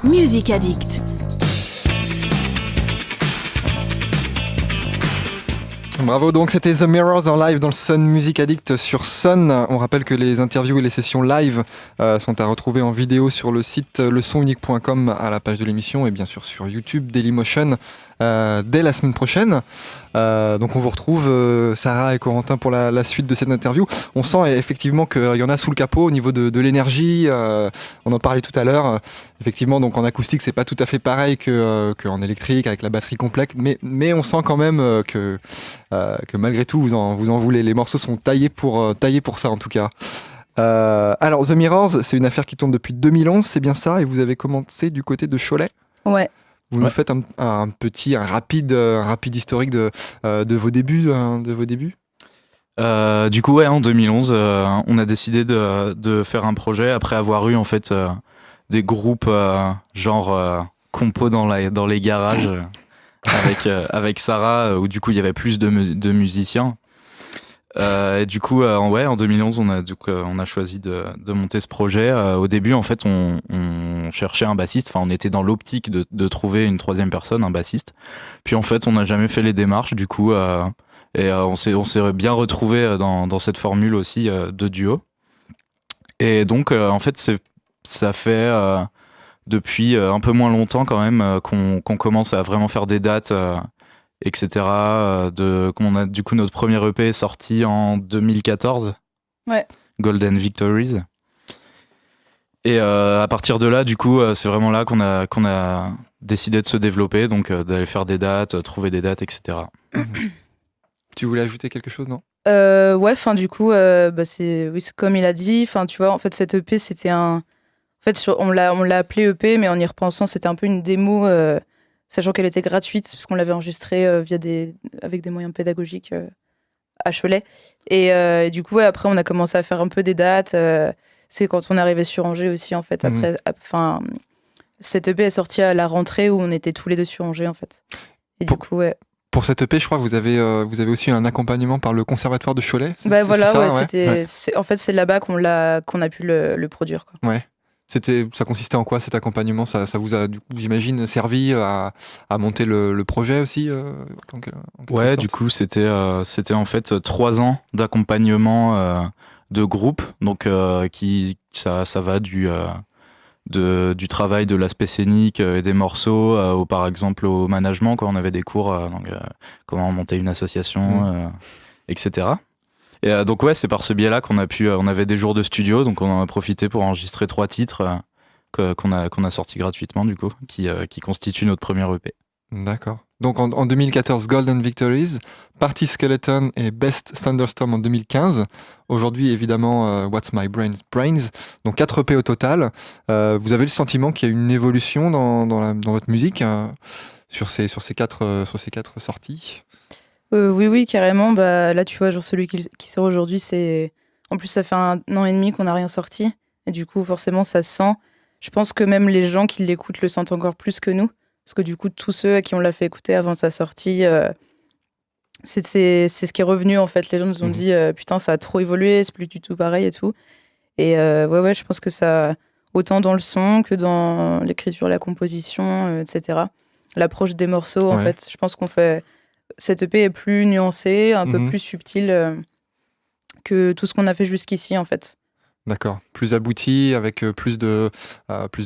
Musique Addict. Bravo, donc c'était The Mirrors en live dans le Sun Music Addict sur Sun. On rappelle que les interviews et les sessions live sont à retrouver en vidéo sur le site lesonunique.com à la page de l'émission et bien sûr sur YouTube Dailymotion dès la semaine prochaine. Donc on vous retrouve Sarah et Corentin pour la suite de cette interview. On sent effectivement qu'il y en a sous le capot au niveau de l'énergie. On en parlait tout à l'heure. Effectivement, donc en acoustique c'est pas tout à fait pareil qu'en électrique avec la batterie complète, mais on sent quand même que malgré tout vous en voulez. Les morceaux sont taillés pour ça en tout cas. Alors The Mirrors, c'est une affaire qui tourne depuis 2011, c'est bien ça, et vous avez commencé du côté de Cholet. Ouais. Vous nous faites un rapide historique de vos débuts, Du coup, en 2011, on a décidé de faire un projet après avoir eu en fait des groupes compos dans les garages avec Sarah, où du coup il y avait plus de musiciens. Et du coup, en 2011, on a choisi de monter ce projet. Au début, en fait, on cherchait un bassiste. Enfin, on était dans l'optique de trouver une troisième personne, un bassiste. Puis en fait, on n'a jamais fait les démarches. Du coup, on s'est bien retrouvé dans cette formule aussi de duo. Et donc, en fait, ça fait depuis un peu moins longtemps quand même qu'on commence à vraiment faire des dates. Etc. On a du coup notre premier EP sorti en 2014. Ouais. Golden Victories. Et à partir de là, du coup, c'est vraiment là qu'on a décidé de se développer, donc d'aller faire des dates, trouver des dates, etc. Tu voulais ajouter quelque chose, non ? Du coup, c'est comme il a dit. Enfin, tu vois, en fait, cette EP, c'était un. En fait, on l'a appelé EP, mais en y repensant, c'était un peu une démo. Sachant qu'elle était gratuite, parce qu'on l'avait enregistrée avec des moyens pédagogiques à Cholet. Et du coup, après, on a commencé à faire un peu des dates. C'est quand on est arrivé sur Angers aussi, en fait. Cette EP est sortie à la rentrée où on était tous les deux sur Angers, en fait. Et du coup, ouais. Pour cette EP, je crois que vous avez aussi un accompagnement par le Conservatoire de Cholet. En fait, c'est là-bas qu'on a pu le produire, quoi. Ouais. Ça consistait en quoi cet accompagnement ? Ça vous a, du coup, j'imagine, servi à monter le projet aussi Ouais, du coup, c'était en fait 3 ans d'accompagnement de groupe. Donc, ça va du travail de l'aspect scénique et des morceaux, par exemple au management, quand on avait des cours, comment monter une association, etc. Et donc c'est par ce biais-là on avait des jours de studio, donc on en a profité pour enregistrer 3 titres qu'on a sortis gratuitement du coup, qui constituent notre premier EP. D'accord. Donc en 2014, Golden Victories, Party Skeleton et Best Thunderstorm en 2015. Aujourd'hui, évidemment, What's My Brains. Donc 4 EP au total. Vous avez le sentiment qu'il y a une évolution dans votre musique sur ces 4 sorties ? Oui, carrément. Là, tu vois, genre celui qui sort aujourd'hui, en plus, ça fait 1 an et demi qu'on n'a rien sorti. Et du coup, forcément, ça se sent. Je pense que même les gens qui l'écoutent le sentent encore plus que nous. Parce que du coup, tous ceux à qui on l'a fait écouter avant sa sortie, c'est ce qui est revenu, en fait. Les gens nous ont dit putain, ça a trop évolué, c'est plus du tout pareil et tout. Et je pense que ça, autant dans le son que dans l'écriture, la composition, etc. L'approche des morceaux, en fait. Je pense qu'on fait... Cette EP est plus nuancée, un peu plus subtile que tout ce qu'on a fait jusqu'ici, en fait. D'accord. Plus abouti, avec plus de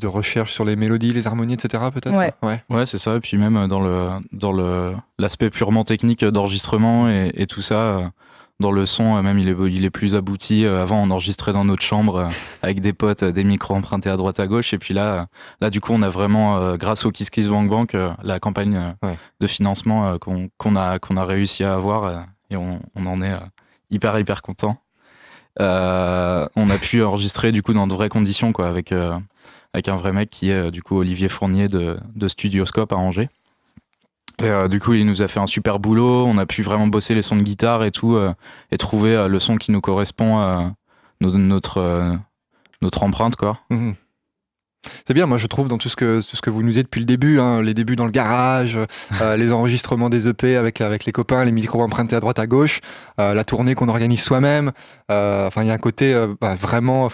recherche sur les mélodies, les harmonies, etc. peut-être. Ouais, c'est ça. Et puis même dans l'aspect purement technique d'enregistrement et tout ça, dans le son, même il est plus abouti. Avant, on enregistrait dans notre chambre avec des potes, des micros empruntés à droite à gauche. Et puis là du coup, on a vraiment, grâce au Kiss Kiss Bank Bank, la campagne de financement qu'on a réussi à avoir, et on en est hyper content. On a pu enregistrer du coup dans de vraies conditions, quoi, avec un vrai mec qui est du coup Olivier Fournier de Studioscope à Angers. Et du coup, il nous a fait un super boulot. On a pu vraiment bosser les sons de guitare et tout, et trouver le son qui nous correspond, notre empreinte, quoi. C'est bien, moi je trouve dans tout ce que vous nous dites depuis le début, hein, les débuts dans le garage, les enregistrements des EP avec les copains, les micros empruntés à droite à gauche, la tournée qu'on organise soi-même. Enfin, il y a un côté vraiment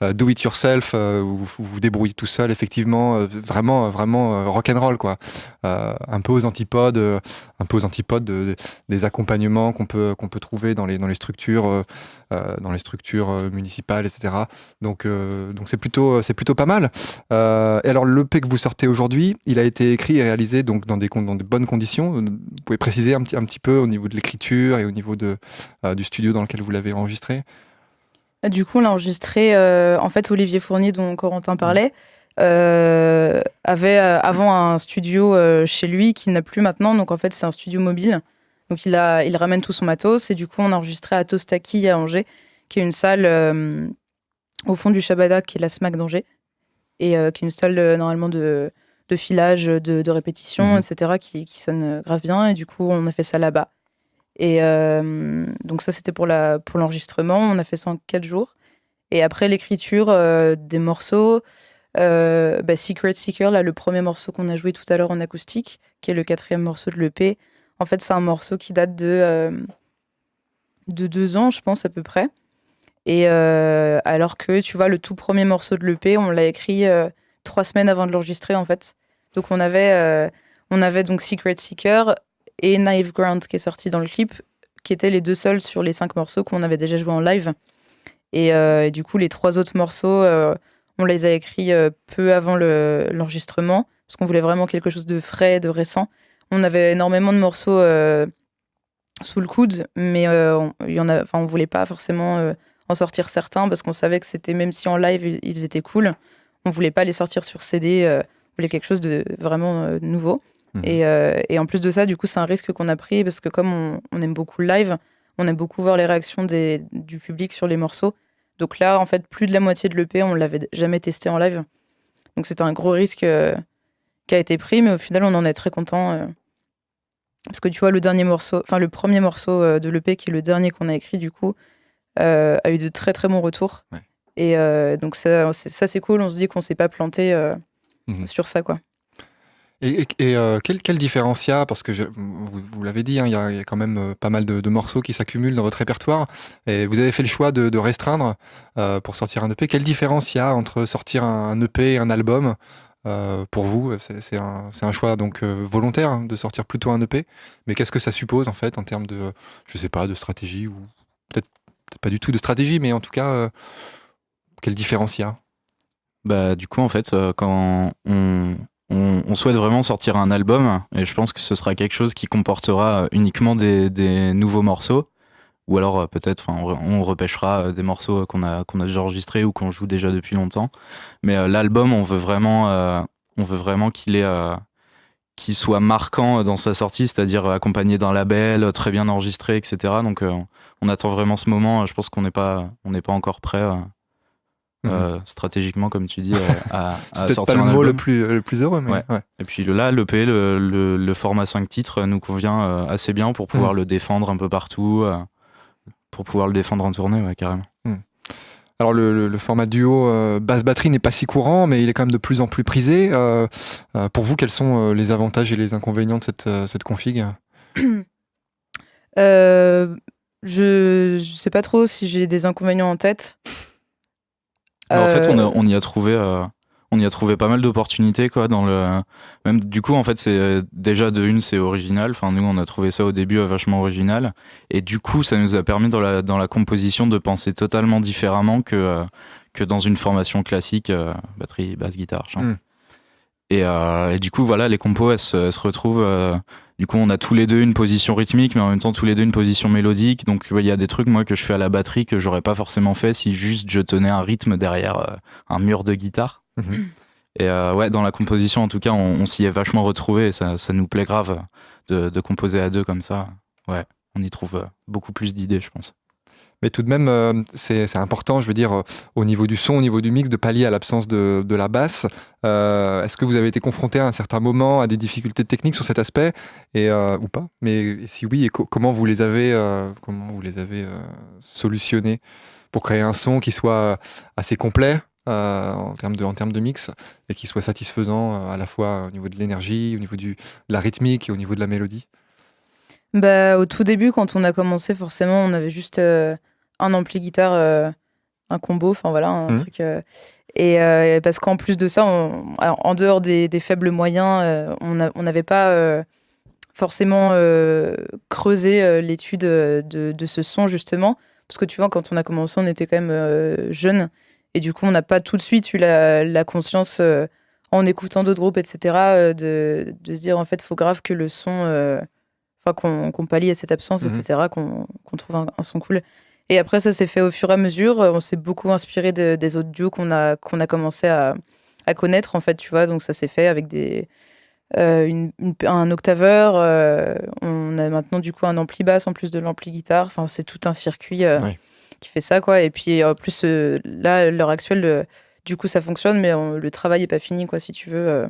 do it yourself, où vous vous débrouillez tout seul, effectivement, vraiment rock'n'roll quoi. Un peu aux antipodes des accompagnements qu'on peut trouver dans les structures municipales, etc. Donc c'est plutôt pas mal. Et alors l'EP que vous sortez aujourd'hui, il a été écrit et réalisé donc dans de bonnes conditions. Vous pouvez préciser un petit peu au niveau de l'écriture et au niveau du studio dans lequel vous l'avez enregistré? Du coup, on l'a enregistré. En fait, Olivier Fournier, dont Corentin parlait, avait avant un studio chez lui qu'il n'a plus maintenant. Donc, en fait, c'est un studio mobile. Donc, il ramène tout son matos. Et du coup, on a enregistré à Tostaki à Angers, qui est une salle au fond du Shabada, qui est la SMAC d'Angers. Et qui est une salle normalement de filage, de répétition, etc., qui sonne grave bien. Et du coup, on a fait ça là-bas. Et donc ça, c'était pour l'enregistrement. On a fait ça en 4 jours. Et après l'écriture des morceaux, Secret Seeker, là, le premier morceau qu'on a joué tout à l'heure en acoustique, qui est le 4e morceau de l'EP, en fait, c'est un morceau qui date de 2 ans, je pense, à peu près. Et alors que, tu vois, le tout premier morceau de l'EP, on l'a écrit 3 semaines avant de l'enregistrer, en fait. Donc on avait donc Secret Seeker et Naive Ground qui est sorti dans le clip, qui étaient les 2 seuls sur les 5 morceaux qu'on avait déjà joués en live. Et du coup, les 3 autres morceaux, on les a écrits peu avant l'enregistrement, parce qu'on voulait vraiment quelque chose de frais, de récent. On avait énormément de morceaux sous le coude, mais on voulait pas forcément en sortir certains, parce qu'on savait que c'était, même si en live, ils étaient cool, on voulait pas les sortir sur CD, on voulait quelque chose de vraiment nouveau. Et en plus de ça, du coup, c'est un risque qu'on a pris parce que comme on aime beaucoup le live, on aime beaucoup voir les réactions du public sur les morceaux. Donc là, en fait, plus de la moitié de l'EP, on l'avait jamais testé en live. Donc c'était un gros risque qui a été pris, mais au final, on en est très content. Parce que tu vois, le premier morceau de l'EP, qui est le dernier qu'on a écrit, du coup, a eu de très très bons retours. Ouais. Et donc ça, c'est cool, on se dit qu'on s'est pas planté sur ça, quoi. Et quelle différence il y a? Parce que vous l'avez dit, hein, il y a quand même pas mal de morceaux qui s'accumulent dans votre répertoire. Et vous avez fait le choix de restreindre pour sortir un EP. Quelle différence il y a entre sortir un EP et un album? Pour vous, c'est un choix donc volontaire, hein, de sortir plutôt un EP. Mais qu'est-ce que ça suppose en fait en termes de, je sais pas, de stratégie, ou peut-être pas du tout de stratégie, mais en tout cas, quelle différence il y a? Bah, du coup, en fait, quand on souhaite vraiment sortir un album, et je pense que ce sera quelque chose qui comportera uniquement des nouveaux morceaux, ou alors peut-être on repêchera des morceaux qu'on a déjà enregistrés ou qu'on joue déjà depuis longtemps. Mais l'album, on veut vraiment qu'il soit marquant dans sa sortie, c'est-à-dire accompagné d'un label, très bien enregistré, etc. Donc on attend vraiment ce moment. Je pense qu'on n'est pas encore prêt. Stratégiquement, comme tu dis, à C'est peut-être pas sortir le un mot album. le plus heureux, mais Ouais. ouais. Et puis là, l'EP, le format 5 titres nous convient assez bien pour pouvoir le défendre un peu partout, pour pouvoir le défendre en tournée, ouais, carrément. Alors le format duo basse-batterie n'est pas si courant, mais il est quand même de plus en plus prisé. Pour vous, quels sont les avantages et les inconvénients de cette config? Je sais pas trop si j'ai des inconvénients en tête. En fait, on y a trouvé pas mal d'opportunités, quoi, même du coup, en fait, c'est déjà c'est original. Enfin, nous, on a trouvé ça au début vachement original, et du coup, ça nous a permis dans la composition de penser totalement différemment que dans une formation classique, batterie, basse, guitare, chant. Et du coup, voilà, les compos, elles se retrouvent. Du coup, on a tous les deux une position rythmique, mais en même temps tous les deux une position mélodique. Donc, il y a des trucs, moi, que je fais à la batterie que j'aurais pas forcément fait si juste je tenais un rythme derrière un mur de guitare. Et ouais, dans la composition, en tout cas, on s'y est vachement retrouvé. Ça nous plaît grave de composer à deux comme ça. Ouais, on y trouve beaucoup plus d'idées, je pense. Mais tout de même, c'est important, je veux dire, au niveau du son, au niveau du mix, de pallier à l'absence de la basse. Est-ce que vous avez été confronté à un certain moment à des difficultés techniques sur cet aspect, ou pas? Mais si oui, comment vous les avez solutionnées pour créer un son qui soit assez complet, en termes de mix et qui soit satisfaisant à la fois au niveau de l'énergie, au niveau de la rythmique et au niveau de la mélodie? Bah, au tout début, quand on a commencé, forcément, on avait juste un ampli guitare, un combo, enfin voilà, un truc. Et parce qu'en plus de ça, alors, en dehors des faibles moyens, on n'avait pas forcément creusé l'étude de ce son, justement. Parce que tu vois, quand on a commencé, on était quand même jeunes. Et du coup, on n'a pas tout de suite eu la conscience, en écoutant d'autres groupes, etc., de se dire, en fait, il faut grave que le son. Enfin, qu'on pallie à cette absence, etc., qu'on trouve un son cool. Et après, ça s'est fait au fur et à mesure. On s'est beaucoup inspiré des autres duos qu'on a commencé à connaître, en fait, tu vois. Donc, ça s'est fait avec un octaveur. On a maintenant, du coup, un ampli basse en plus de l'ampli guitare. Enfin, c'est tout un circuit qui fait ça, quoi. Et puis, en plus, là, à l'heure actuelle, du coup, ça fonctionne, mais le travail n'est pas fini, quoi, si tu veux.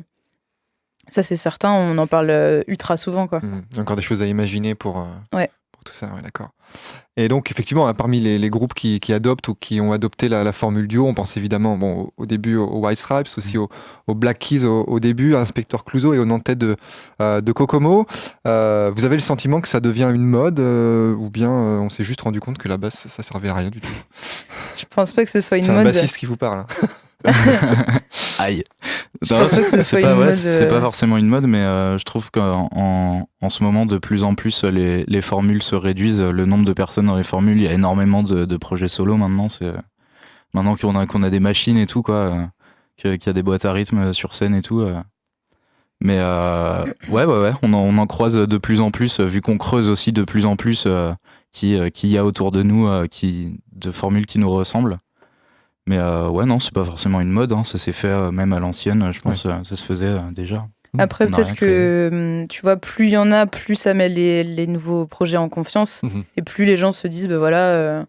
Ça, c'est certain, on en parle ultra souvent, quoi. Il y a encore des choses à imaginer pour tout ça, ouais, d'accord. Et donc, effectivement, parmi les groupes qui adoptent ou qui ont adopté la formule duo, on pense évidemment au début aux White Stripes, aussi aux Black Keys au début, à Inspector Clouseau et aux Nantais de Kokomo. Vous avez le sentiment que ça devient une mode ou bien on s'est juste rendu compte que la basse, ça servait à rien du tout? Je pense pas que ce soit une C'est mode. un bassiste qui vous parle. Hein. Aïe. C'est pas forcément une mode, mais je trouve qu'en ce moment, de plus en plus, les formules se réduisent. Le nombre de personnes dans les formules, il y a énormément de projets solo maintenant. Maintenant qu'on a des machines et tout, quoi, qu'il y a des boîtes à rythme sur scène et tout. Mais ouais, on en croise de plus en plus, vu qu'on creuse aussi de plus en plus qui y a autour de nous, de formules qui nous ressemblent. Mais ouais, non, c'est pas forcément une mode, hein. Ça s'est fait même à l'ancienne, je pense, ça se faisait déjà. Après, peut-être que, tu vois, plus il y en a, plus ça met les nouveaux projets en confiance, et plus les gens se disent, bah voilà,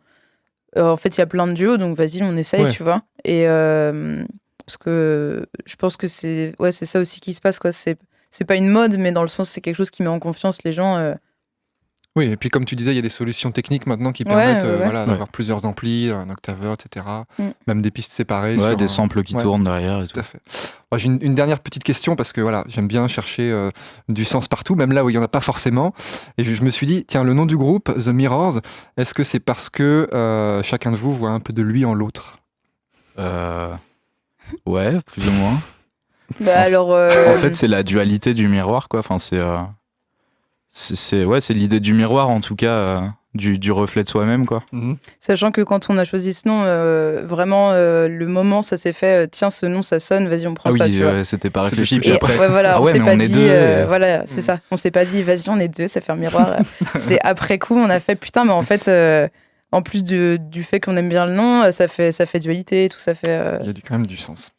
en fait, il y a plein de duos, donc vas-y, on essaye, tu vois. Et parce que je pense que c'est ça aussi qui se passe, quoi. C'est pas une mode, mais dans le sens, c'est quelque chose qui met en confiance les gens. Oui, et puis comme tu disais, il y a des solutions techniques maintenant qui permettent d'avoir plusieurs amplis, un octaveur, etc. Même des pistes séparées. Des samples qui tournent derrière et tout. Tout à fait. Moi, j'ai une dernière petite question parce que voilà, j'aime bien chercher du sens partout, même là où il n'y en a pas forcément. Et je me suis dit, tiens, le nom du groupe, The Mirrors, est-ce que c'est parce que chacun de vous voit un peu de lui en l'autre? Ouais, plus ou moins. En fait, c'est la dualité du miroir, quoi. Enfin, c'est l'idée du miroir, en tout cas, du reflet de soi-même, quoi. Sachant que quand on a choisi ce nom, vraiment, le moment, ça s'est fait, tiens, ce nom, ça sonne, vas-y, on prend ça. Oui, c'était pas réfléchi. Puis après, on s'est pas dit, voilà, c'est ça. On s'est pas dit, vas-y, on est deux, ça fait un miroir. C'est après coup, on a fait, putain, mais en fait, en plus du fait qu'on aime bien le nom, ça fait dualité, tout ça fait. Il y a quand même du sens.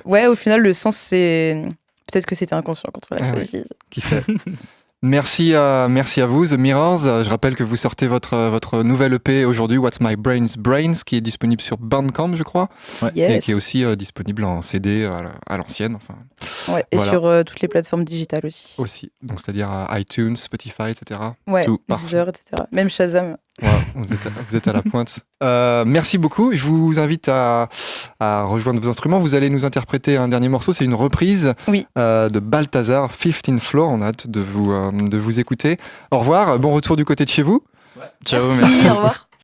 Ouais, au final, le sens, c'est. Peut-être que c'était inconscient quand on l'a choisi. Oui. Qui sait. Merci à vous, The Mirrors. Je rappelle que vous sortez votre nouvelle EP aujourd'hui, What's My Brain's Brains, qui est disponible sur Bandcamp, je crois, et qui est aussi disponible en CD à l'ancienne. Enfin, ouais, et sur toutes les plateformes digitales aussi. Aussi, donc c'est-à-dire iTunes, Spotify, etc. Ouais, Deezer, etc. Même Shazam. Wow, vous êtes à la pointe. Merci beaucoup. Je vous invite à rejoindre vos instruments. Vous allez nous interpréter un dernier morceau. C'est une reprise de Balthazar, 15th Floor. On a hâte de vous écouter. Au revoir. Bon retour du côté de chez vous. Ouais. Ciao, merci. Au revoir.